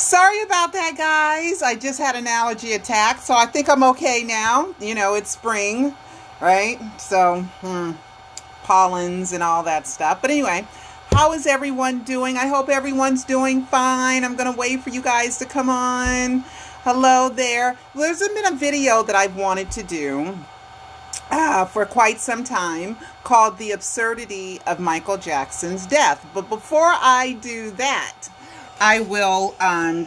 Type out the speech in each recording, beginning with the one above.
Sorry about that, guys. I just had an allergy attack, so I think I'm okay now. You know, it's spring, right? So, pollens and all that stuff. But anyway, how is everyone doing? I hope everyone's doing fine. I'm going to wait for you guys to come on. Hello there. There's been a video that I've wanted to do for quite some time called The Absurdity of Michael Jackson's Death. But before I do that, I will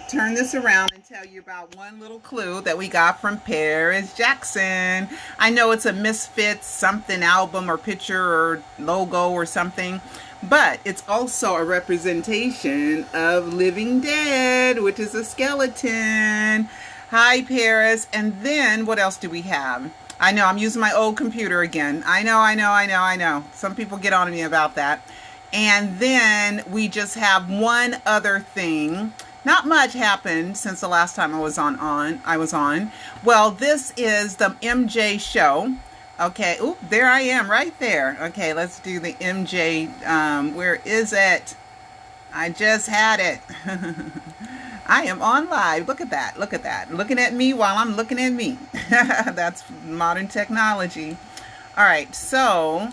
turn this around and tell you about one little clue that we got from Paris Jackson. I know it's a Misfits something album or picture or logo or something, but it's also a representation of Living Dead, which is a skeleton. Hi, Paris. And then what else do we have? I know I'm using my old computer again. I know. Some people get on me about that. And then we just have one other thing. Not much happened since the last time I was on. Well, this is the MJ show. Okay. Oop, there I am right there. Okay, let's do the MJ. Where is it? I just had it. I am on live. Look at that. Look at that. Looking at me while I'm looking at me. That's modern technology. All right. So,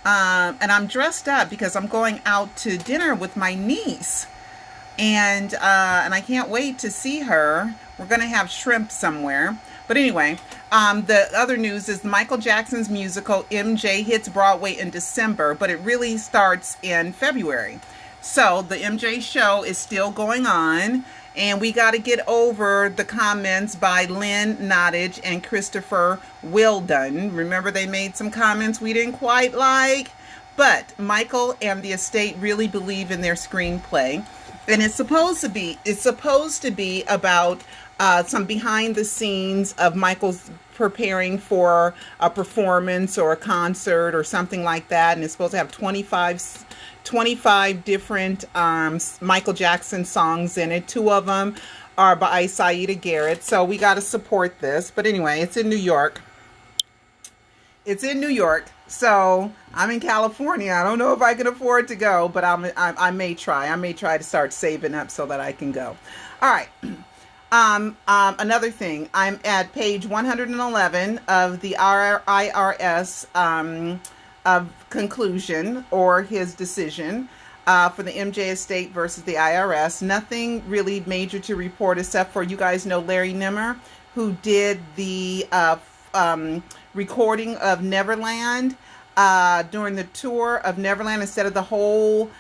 and I'm dressed up because I'm going out to dinner with my niece, and I can't wait to see her. We're gonna have shrimp somewhere. But anyway, the other news is Michael Jackson's musical MJ hits Broadway in December, but it really starts in February. So the MJ show is still going on, and we got to get over the comments by Lynn Nottage and Christopher Wheeldon. Remember, they made some comments we didn't quite like, but Michael and the estate really believe in their screenplay, and it's supposed to be about some behind the scenes of Michael's preparing for a performance or a concert or something like that, and it's supposed to have 25 different Michael Jackson songs in it. 2 of them are by Saida Garrett, so we got to support this. But anyway, it's in New York. So I'm in California. I don't know if I can afford to go, but I may try. I may try to start saving up so that I can go. All right. Another thing, I'm at page 111 of the IRS of conclusion, or his decision for the MJ estate versus the IRS. Nothing really major to report, except for, you guys know Larry Nimmer, who did the recording of Neverland during the tour of Neverland. Instead of the whole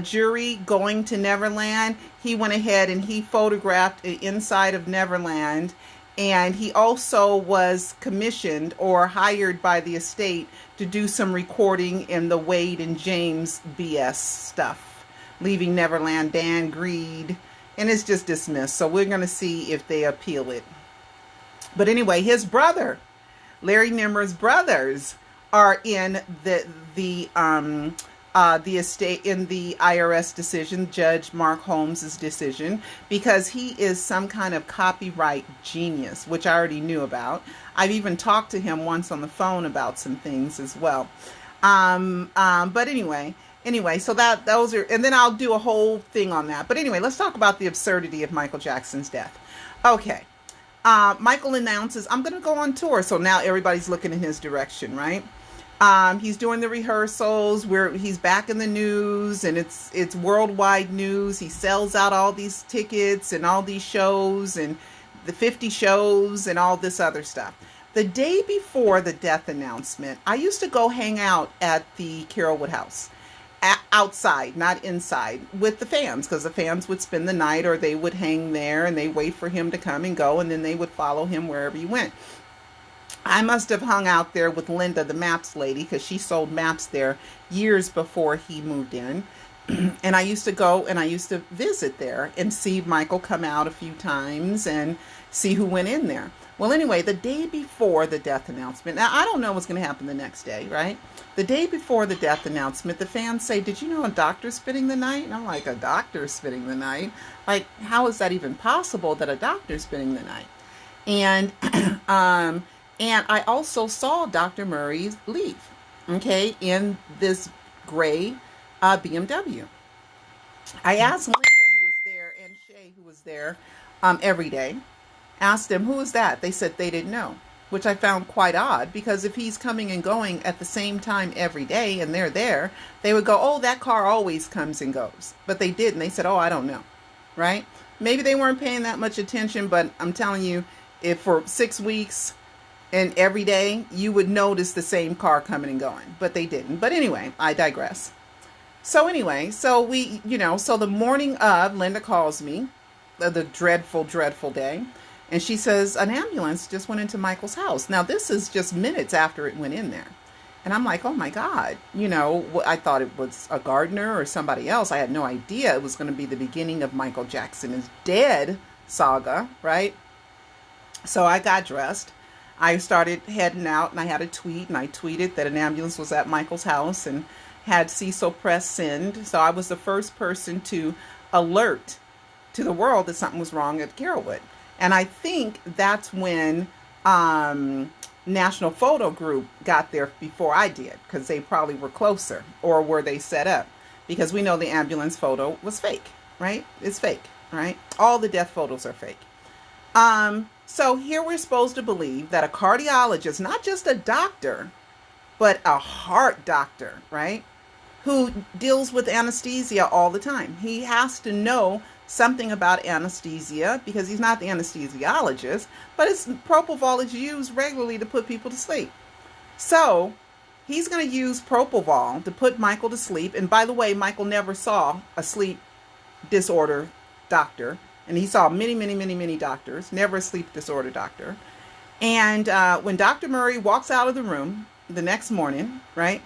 jury going to Neverland, he went ahead and he photographed the inside of Neverland. And he also was commissioned or hired by the estate to do some recording in the Wade and James BS stuff, Leaving Neverland, Dan Greed, and it's just dismissed. So we're going to see if they appeal it. But anyway, his brother, Larry Nimmer's brothers, are in the estate, in the IRS decision, Judge Mark Holmes's decision, because he is some kind of copyright genius, which I already knew about. I've even talked to him once on the phone about some things as well. But anyway, so those are, and then I'll do a whole thing on that. But anyway, let's talk about the absurdity of Michael Jackson's death. Okay. Michael announces, I'm going to go on tour. So now everybody's looking in his direction, right? He's doing the rehearsals where he's back in the news, and it's worldwide news. He sells out all these tickets and all these shows and the 50 shows and all this other stuff. The day before the death announcement, I used to go hang out at the Carolwood House, outside, not inside, with the fans, because the fans would spend the night, or they would hang there and they wait for him to come and go, and then they would follow him wherever he went. I must have hung out there with Linda, the maps lady, because she sold maps there years before he moved in. And I used to go and I used to visit there and see Michael come out a few times and see who went in there. Well, anyway, the day before the death announcement, now I don't know what's going to happen the next day, right? The day before the death announcement, the fans say, did you know a doctor's spending the night? And I'm like, a doctor's spending the night? Like, how is that even possible that a doctor's spending the night? And, and I also saw Dr. Murray leave, okay, in this gray BMW. I asked Linda, who was there, and Shay, who was there every day. Asked them, who is that? They said they didn't know, which I found quite odd, because if he's coming and going at the same time every day and they're there, they would go, oh, that car always comes and goes. But they didn't. They said, oh, I don't know. Right? Maybe they weren't paying that much attention, but I'm telling you, if for 6 weeks and every day, you would notice the same car coming and going, but they didn't. But anyway, I digress. So anyway, so so the morning of, Linda calls me, the dreadful, dreadful day. And she says, an ambulance just went into Michael's house. Now, this is just minutes after it went in there. And I'm like, oh my God, I thought it was a gardener or somebody else. I had no idea it was going to be the beginning of Michael Jackson is Dead saga, right? So I got dressed. I started heading out, and I had a tweet, and I tweeted that an ambulance was at Michael's house and had Cecil Press send. So I was the first person to alert to the world that something was wrong at Carrollwood. And I think that's when National Photo Group got there before I did, because they probably were closer, or were they set up? Because we know the ambulance photo was fake, right? It's fake, right? All the death photos are fake. So here we're supposed to believe that a cardiologist, not just a doctor, but a heart doctor, right? Who deals with anesthesia all the time. He has to know something about anesthesia, because he's not the anesthesiologist, but propofol is used regularly to put people to sleep. So he's going to use propofol to put Michael to sleep. And by the way, Michael never saw a sleep disorder doctor. And he saw many, many, many, many doctors, never a sleep disorder doctor. And when Dr. Murray walks out of the room the next morning, right,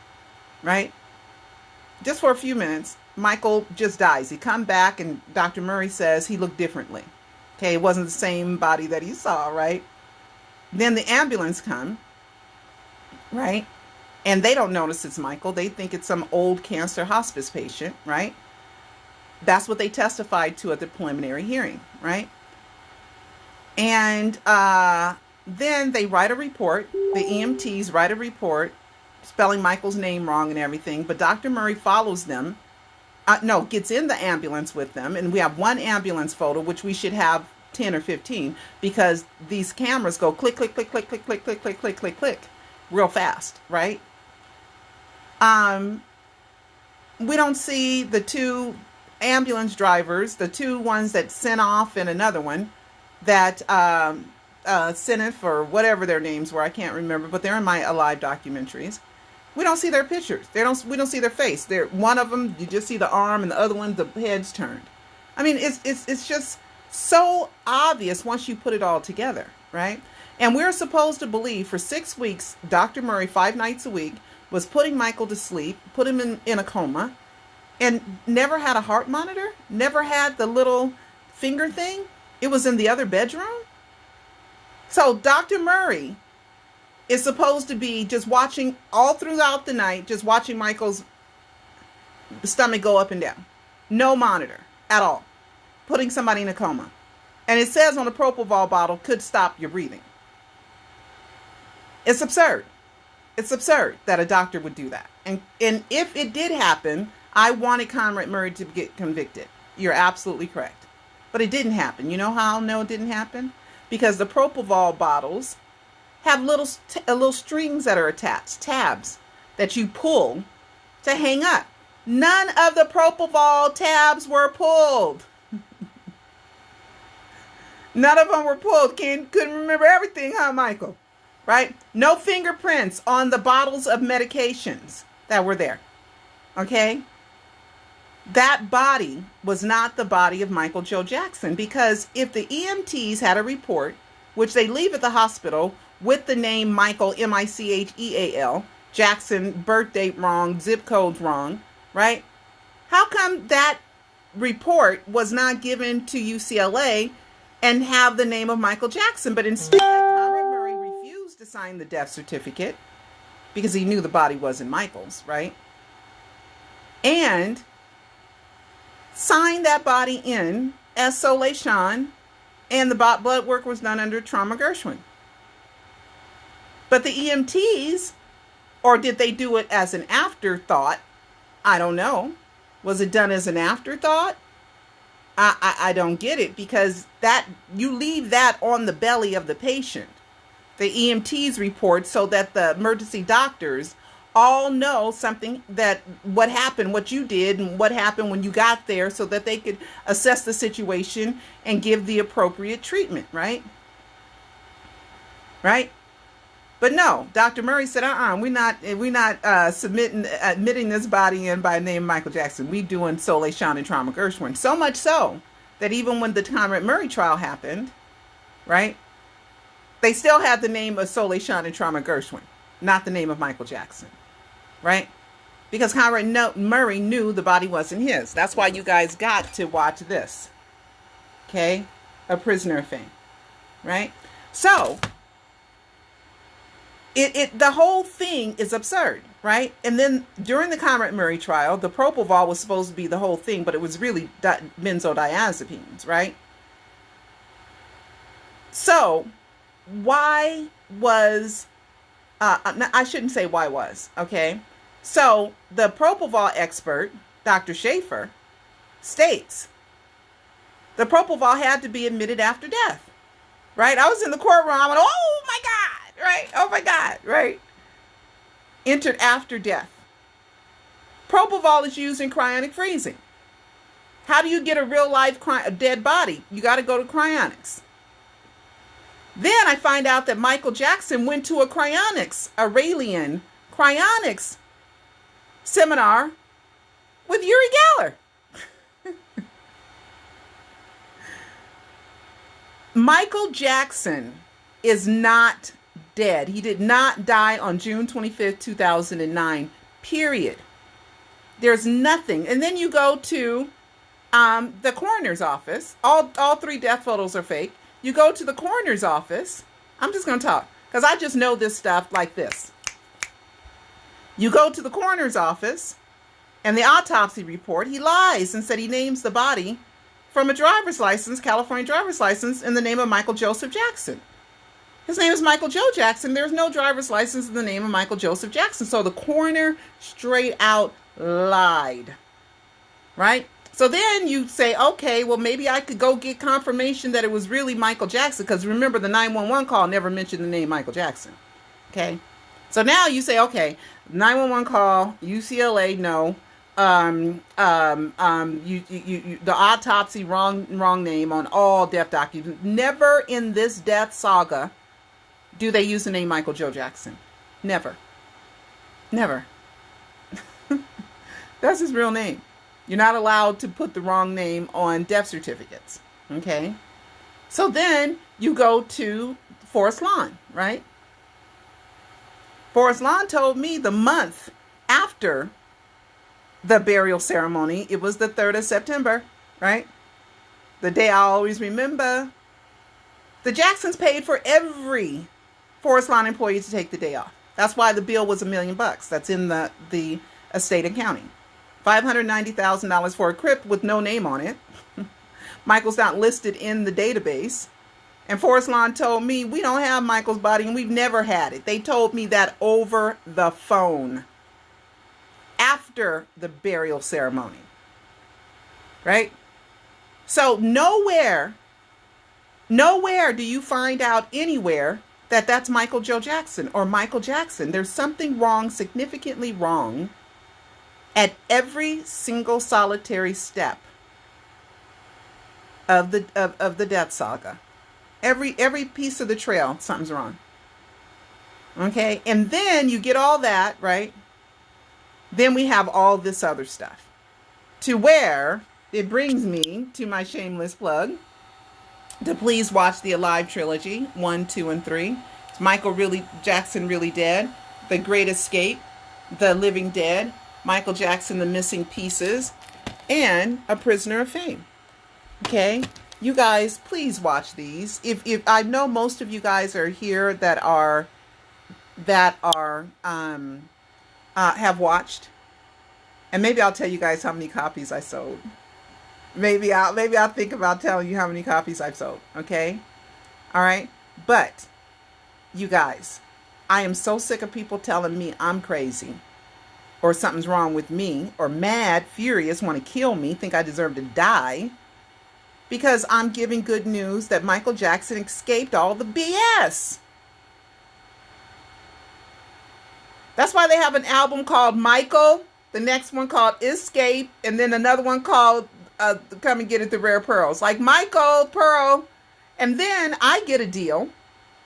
just for a few minutes, Michael just dies. He come back, and Dr. Murray says he looked differently. Okay, it wasn't the same body that he saw, right? Then the ambulance come, right? And they don't notice it's Michael. They think it's some old cancer hospice patient, right? That's what they testified to at the preliminary hearing, right? And then they write a report. The EMTs write a report spelling Michael's name wrong and everything. But Dr. Murray follows them. Gets in the ambulance with them. And we have one ambulance photo, which we should have 10 or 15, because these cameras go click, click, click, click, click, click, click, click, click, click, click, real fast, right? We don't see the two ambulance drivers, the two ones that sent off, and another one that Senef, or whatever their names were, I can't remember, but they're in my Alive documentaries. We don't see their pictures. We don't see their face. One of them, you just see the arm, and the other one, the head's turned. I mean, it's just so obvious once you put it all together, right? And we're supposed to believe for 6 weeks, Dr. Murray, 5 nights a week, was putting Michael to sleep, put him in a coma, and never had a heart monitor, never had the little finger thing. It was in the other bedroom. So Dr. Murray is supposed to be just watching all throughout the night, just watching Michael's stomach go up and down. No monitor at all. Putting somebody in a coma. And it says on the propofol bottle, could stop your breathing. It's absurd. It's absurd that a doctor would do that. And if it did happen, I wanted Conrad Murray to get convicted. You're absolutely correct. But it didn't happen. You know how I'll know it didn't happen? Because the propofol bottles have little strings that are attached, tabs, that you pull to hang up. None of the propofol tabs were pulled. None of them were pulled. Couldn't remember everything, huh, Michael? Right? No fingerprints on the bottles of medications that were there. Okay? That body was not the body of Michael Joe Jackson, because if the EMTs had a report, which they leave at the hospital with the name Michael, Micheal, Jackson, birth date wrong, zip codes wrong, right? How come that report was not given to UCLA and have the name of Michael Jackson, but instead Conrad Murray refused to sign the death certificate because he knew the body wasn't Michael's, right? And signed that body in as Soleil Sean, and the blood work was done under Trauma Gershwin. But the EMTs, or did they do it as an afterthought? I don't know. Was it done as an afterthought? I don't get it, because that you leave that on the belly of the patient. The EMTs report so that the emergency doctors all know something, that what happened, what you did, and what happened when you got there, so that they could assess the situation and give the appropriate treatment, right? Right? But no, Dr. Murray said, we're not admitting this body in by name Michael Jackson. We doing Soleil Shawn and Trauma Gershwin. So much so that even when the Conrad Murray trial happened, right, they still had the name of Soleil Shawn and Trauma Gershwin, not the name of Michael Jackson, right? Because Conrad Murray knew the body wasn't his. That's why you guys got to watch this, okay? A Prisoner of Fame, right? So the whole thing is absurd, right? And then during the Conrad Murray trial, the propofol was supposed to be the whole thing, but it was really benzodiazepines, right? So why was, I shouldn't say why was, okay? So the propofol expert, Dr. Schaefer, states the propofol had to be admitted after death, right? I was in the courtroom, I went, oh my God! Right? Oh my God, right? Entered after death. Propofol is used in cryonic freezing. How do you get a real life dead body? You got to go to cryonics. Then I find out that Michael Jackson went to a Raelian cryonics seminar with Uri Geller. Michael Jackson is not dead. He did not die on June 25th, 2009, period. There's nothing. And then you go to the coroner's office. All three death photos are fake. You go to the coroner's office. I'm just going to talk because I just know this stuff like this. You go to the coroner's office and the autopsy report, he lies and said he names the body from a driver's license, California driver's license, in the name of Michael Joseph Jackson. His name is Michael Joe Jackson. There's no driver's license in the name of Michael Joseph Jackson. So the coroner straight out lied, right? So then you say, okay, well, maybe I could go get confirmation that it was really Michael Jackson, because remember the 911 call never mentioned the name Michael Jackson, okay? So now you say, okay, 911 call, UCLA, no. The autopsy, wrong name on all death documents. Never in this death saga do they use the name Michael Joe Jackson. Never. Never. That's his real name. You're not allowed to put the wrong name on death certificates. Okay? So then you go to Forest Lawn, right? Forest Lawn told me the month after the burial ceremony, it was the 3rd of September, right? The day I always remember. The Jacksons paid for every Forest Lawn employee to take the day off. That's why the bill was $1 million. That's in the estate accounting. $590,000 for a crypt with no name on it. Michael's not listed in the database. And Forest Lawn told me, we don't have Michael's body and we've never had it. They told me that over the phone after the burial ceremony. Right? So nowhere do you find out anywhere that that's Michael Joe Jackson or Michael Jackson. There's something wrong, significantly wrong, at every single solitary step of the death saga. Every piece of the trail, something's wrong. Okay? And then you get all that, right? Then we have all this other stuff. To where it brings me to my shameless plug to please watch the Alive trilogy, 1, 2, and 3. It's Michael Jackson Really Dead, The Great Escape, The Living Dead, Michael Jackson, The Missing Pieces, and A Prisoner of Fame. Okay? You guys, please watch these. If I know most of you guys are here that have watched, and maybe I'll tell you guys how many copies I sold. Maybe I'll think about telling you how many copies I've sold. Okay? All right? But you guys, I am so sick of people telling me I'm crazy or something's wrong with me or mad, furious, want to kill me, think I deserve to die. because I'm giving good news that Michael Jackson escaped all the BS. That's why they have an album called Michael, the next one called Escape, and then another one called Come and Get It, the Rare Pearls. Like Michael, Pearl, and then I get a deal.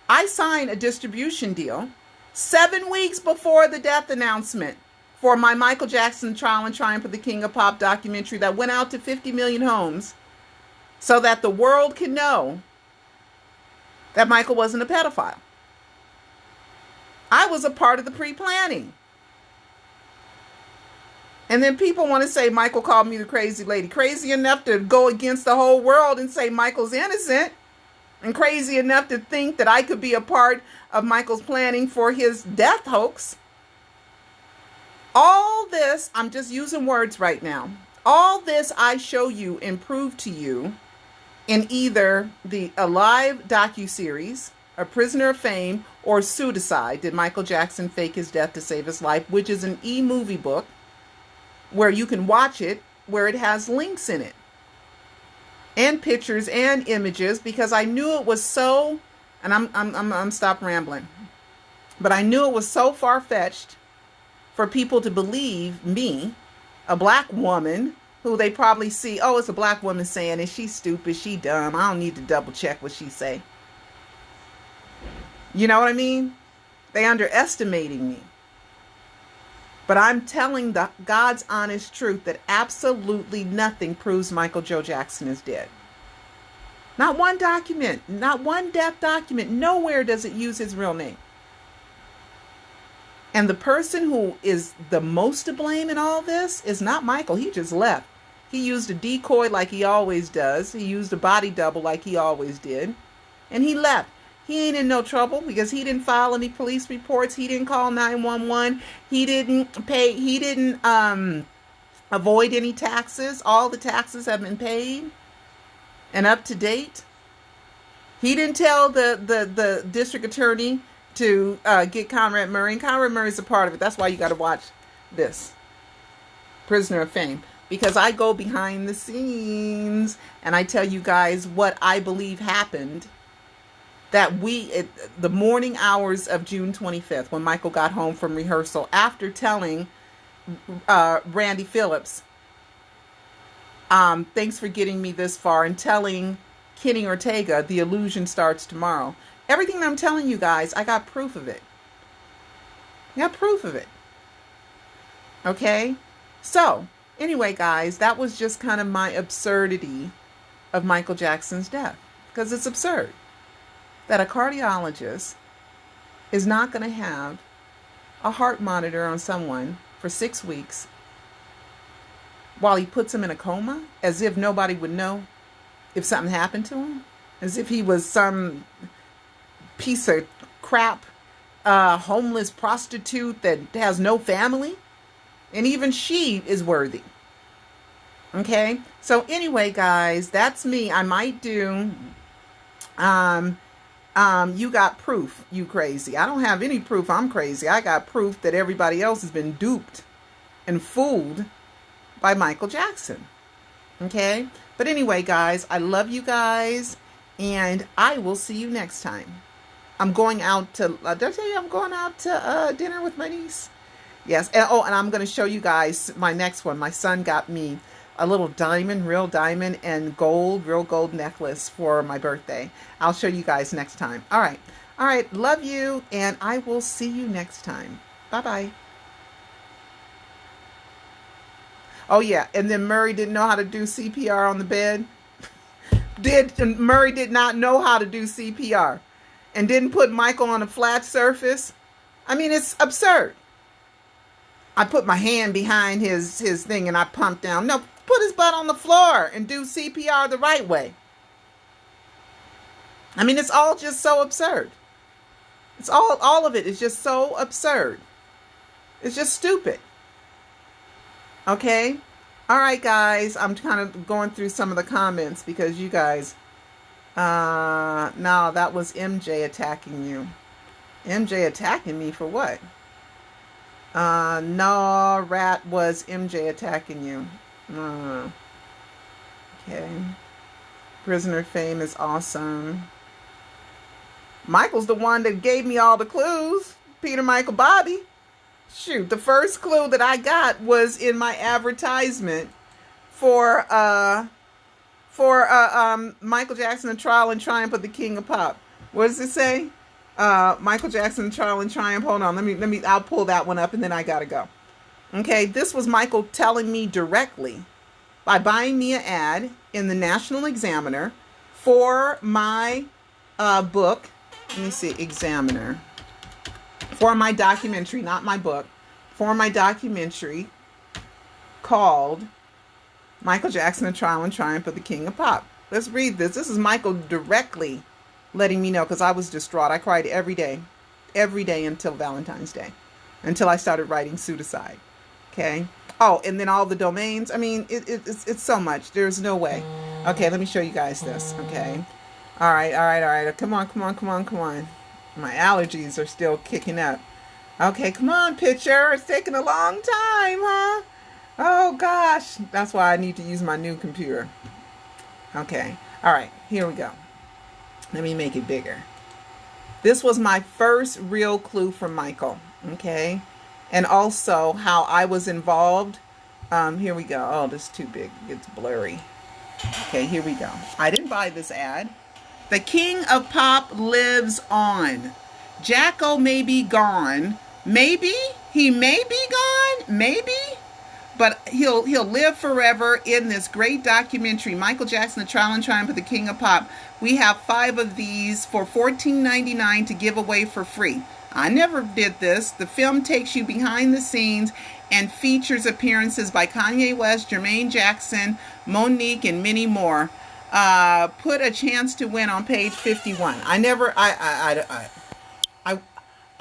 I sign a distribution deal 7 weeks before the death announcement for my Michael Jackson Trial and Triumph of the King of Pop documentary that went out to 50 million homes so that the world can know that Michael wasn't a pedophile. I was a part of the pre-planning. And then people want to say Michael called me the crazy lady. Crazy enough to go against the whole world and say Michael's innocent. And crazy enough to think that I could be a part of Michael's planning for his death hoax. All this, I'm just using words right now. All this I show you and prove to you in either the Alive Docu-series, A Prisoner of Fame, or Pseudocide, Did Michael Jackson Fake His Death to Save His Life, which is an e-movie book where you can watch it, where it has links in it and pictures and images, because I knew it was so, and I'm stop rambling, but I knew it was so far-fetched for people to believe me, a black woman who they probably see, oh, it's a black woman saying it, she's stupid, she dumb, I don't need to double check what she say. You know what I mean? They underestimating me. But I'm telling the God's honest truth that absolutely nothing proves Michael Joe Jackson is dead. Not one document, not one death document. Nowhere does it use his real name. And the person who is the most to blame in all this is not Michael. He just left. He used a decoy like he always does. He used a body double like he always did. And he left. He ain't in no trouble because he didn't file any police reports. He didn't call 911. He didn't pay. He didn't avoid any taxes. All the taxes have been paid and up to date. He didn't tell the district attorney to get Conrad Murray. And Conrad Murray's a part of it. That's why you got to watch this, Prisoner of Fame. Because I go behind the scenes and I tell you guys what I believe happened. That the morning hours of June 25th, when Michael got home from rehearsal, after telling Randy Phillips, thanks for getting me this far, and telling Kenny Ortega, the illusion starts tomorrow. Everything that I'm telling you guys, I got proof of it. I got proof of it. Okay? So, anyway, guys, that was just kind of my absurdity of Michael Jackson's death. Because it's absurd that a cardiologist is not going to have a heart monitor on someone for 6 weeks while he puts him in a coma, as if nobody would know if something happened to him, as if he was some piece of crap, homeless prostitute that has no family, and even she is worthy. Okay, so anyway, guys, that's me. I might do you got proof, you crazy. I don't have any proof I'm crazy. I got proof that everybody else has been duped and fooled by Michael Jackson. Okay? But anyway, guys, I love you guys, and I will see you next time. I'm going out to, did I tell you I'm going out to dinner with my niece? Yes. And, and I'm going to show you guys my next one. My son got me a little diamond, real diamond, and real gold necklace for my birthday. I'll show you guys next time. All right. All right. Love you. And I will see you next time. Bye-bye. Oh, yeah. And then Murray didn't know how to do CPR on the bed. Murray did not know how to do CPR and didn't put Michael on a flat surface. I mean, it's absurd. I put my hand behind his thing and I pumped down. No, put his butt on the floor and do CPR the right way. I mean, it's all just so absurd. It's all of it is just so absurd. It's just stupid. Okay? All right, guys. I'm kind of going through some of the comments because you guys, no, that was MJ attacking you. MJ attacking me for what? No, Rat was MJ attacking you. Okay. Prisoner Fame is awesome. Michael's the one that gave me all the clues. Peter Michael Bobby. Shoot, the first clue that I got was in my advertisement for Michael Jackson, The Trial and Triumph of the King of Pop. What does it say? Michael Jackson, Trial and Triumph. Hold on, I'll pull that one up and then I gotta go. Okay, this was Michael telling me directly by buying me an ad in the National Examiner for my book. Let me see, Examiner. For my documentary, not my book. For my documentary called Michael Jackson, The Trial and Triumph of the King of Pop. Let's read this. This is Michael directly letting me know, because I was distraught. I cried every day until Valentine's Day, until I started writing Pseudocide. Okay. Oh, and then all the domains. I mean, it's so much. There's no way. Okay, let me show you guys this. Okay. All right. Come on. My allergies are still kicking up. Okay, come on, picture. It's taking a long time, huh? Oh, gosh. That's why I need to use my new computer. Okay. All right, here we go. Let me make it bigger. This was my first real clue from Michael. Okay. And also how I was involved. Here we go. Oh, this is too big. It's blurry. Okay, here we go. I didn't buy this ad. The King of Pop lives on. Jacko may be gone. Maybe. He may be gone. Maybe. But he'll live forever in this great documentary, Michael Jackson, The Trial and Triumph of the King of Pop. We have 5 of these for $14.99 to give away for free. I never did this. The film takes you behind the scenes and features appearances by Kanye West, Jermaine Jackson, Monique, and many more. Put a chance to win on page 51.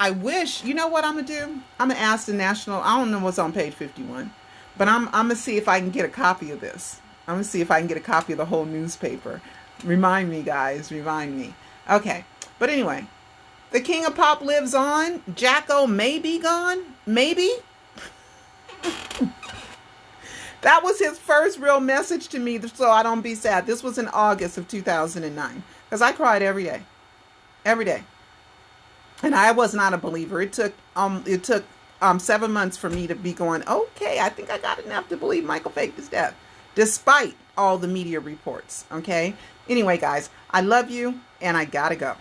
I wish, you know what I'm going to do? I'm going to ask the National, I don't know what's on page 51, but I'm going to see if I can get a copy of this. I'm going to see if I can get a copy of the whole newspaper. Remind me, guys. Remind me. Okay. But anyway, the King of Pop lives on. Jacko may be gone. Maybe. That was his first real message to me, so I don't be sad. This was in August of 2009. Because I cried every day. Every day. And I was not a believer. It took 7 months for me to be going, okay, I think I got enough to believe Michael faked his death. Despite all the media reports. Okay? Anyway, guys, I love you, and I gotta go.